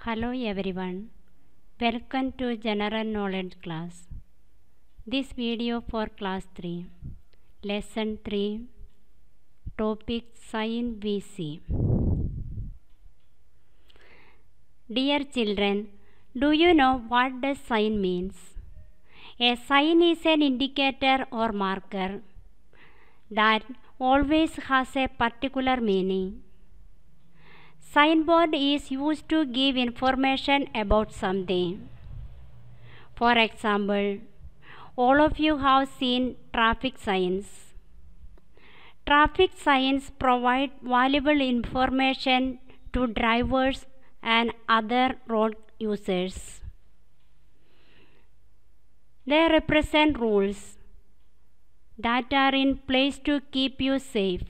Hello everyone, welcome to General Knowledge class. This video for class 3, lesson 3, topic sign we see. Dear children, do you know what does sign means? A sign is an indicator or marker that always has a particular meaning. Signboard is used to give information about something. For example, all of you have seen traffic signs. Traffic signs provide valuable information to drivers and other road users. They represent rules that are in place to keep you safe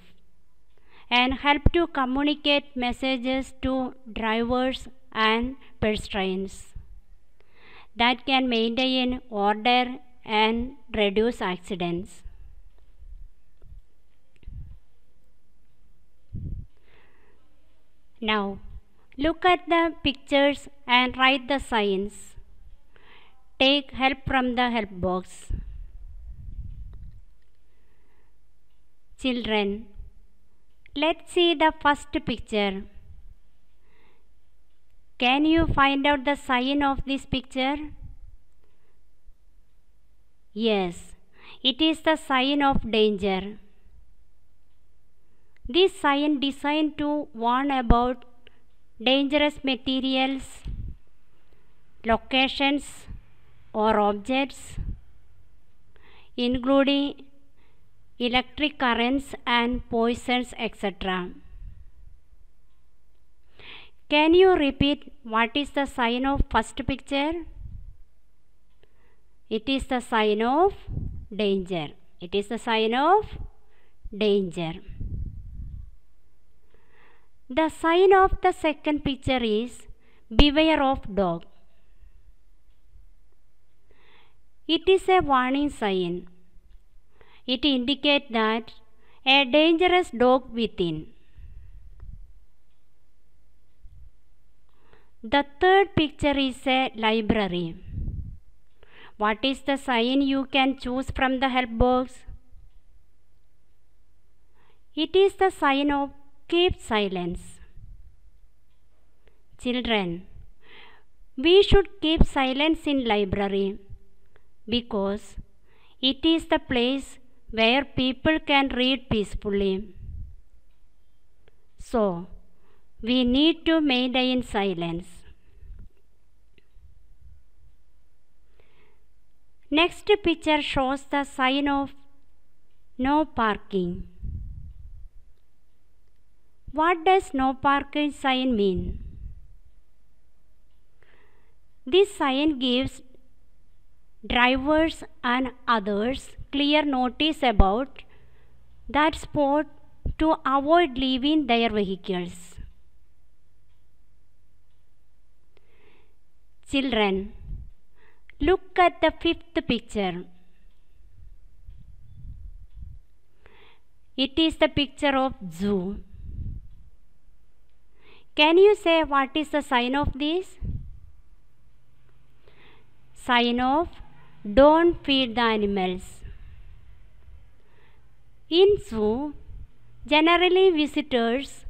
and help to communicate messages to drivers and pedestrians that can maintain order and reduce accidents. Now, look at the pictures and write the signs. Take help from the help box. Children, let's see the first picture. Can you find out the sign of this picture? Yes, it is the sign of danger. This sign designed to warn about dangerous materials, locations or objects, including electric currents and poisons, etc. Can you repeat what is the sign of first picture? It is the sign of danger. It is the sign of danger. The sign of the second picture is beware of dog. It is a warning sign. It indicates that a dangerous dog within. The third picture is a library. What is the sign you can choose from the help box? It is the sign of keep silence. Children, we should keep silence in library because it is the place where people can read peacefully. So, we need to maintain silence. Next picture shows the sign of no parking. What does no parking sign mean? This sign gives drivers and others clear notice about that spot to avoid leaving their vehicles. Children, look at the fifth picture. It is the picture of zoo. Can you say what is the sign of this? Sign of don't feed the animals. In zoo, generally visitors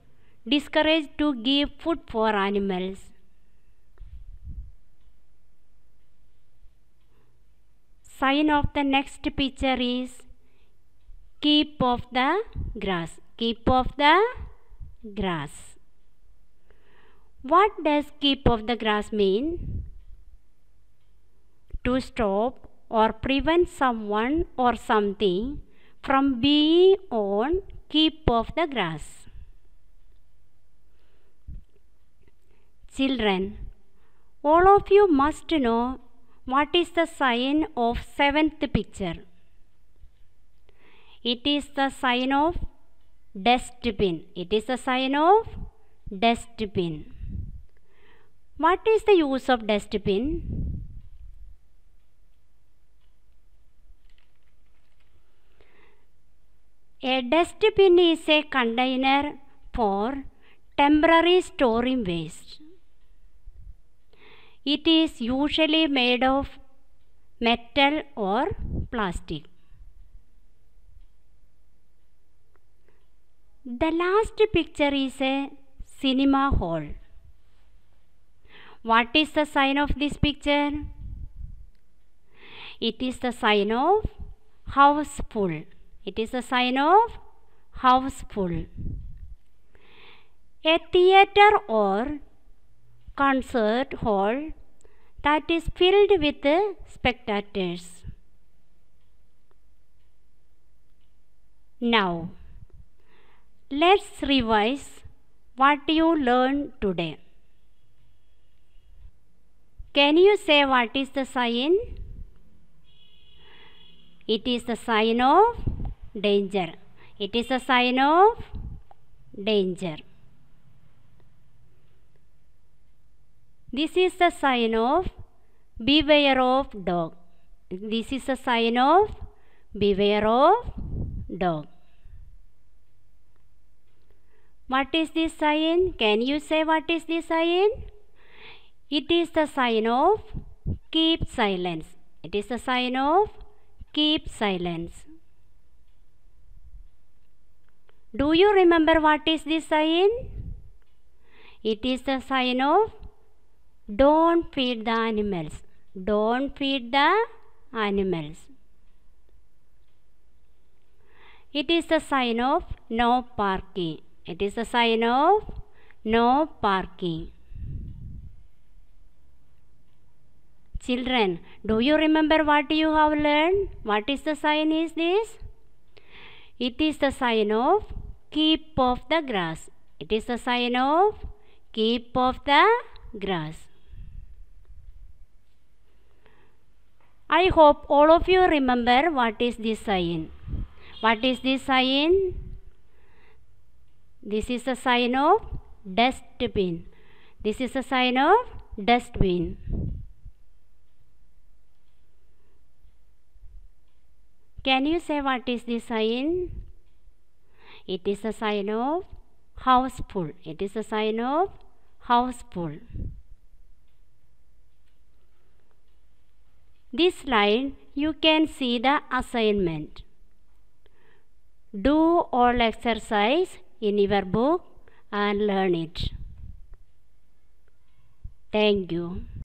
discouraged to give food for animals. Sign of the next picture is keep off the grass. Keep off the grass. What does keep off the grass mean? To stop or prevent someone or something from being on keep off the grass. Children, all of you must know what is the sign of seventh picture. It is the sign of dustbin. It is the sign of dustbin. What is the use of dustbin? A dustbin is a container for temporary storing waste. It is usually made of metal or plastic. The last picture is a cinema hall. What is the sign of this picture? It is the sign of houseful. It is the sign of houseful. A theater or concert hall that is filled with spectators. Now, let's revise what you learned today. Can you say what is the sign? It is the sign of danger. It is a sign of danger. This is the sign of beware of dog. This is a sign of beware of dog. What is this sign? Can you say what is this sign? It is the sign of keep silence. It is the sign of keep silence. Do you remember what is this sign? It is the sign of don't feed the animals. Don't feed the animals. It is the sign of no parking. It is the sign of no parking. Children, do you remember what you have learned? What is the sign is this? It is the sign of keep off the grass. It is the sign of keep off the grass. I hope all of you remember what is this sign. What is this sign? This is a sign of dustbin. This is a sign of dustbin. Can you say what is this sign? It is a sign of houseful. It is a sign of houseful. This slide you can see the assignment. Do all exercise in your book and learn it. Thank you.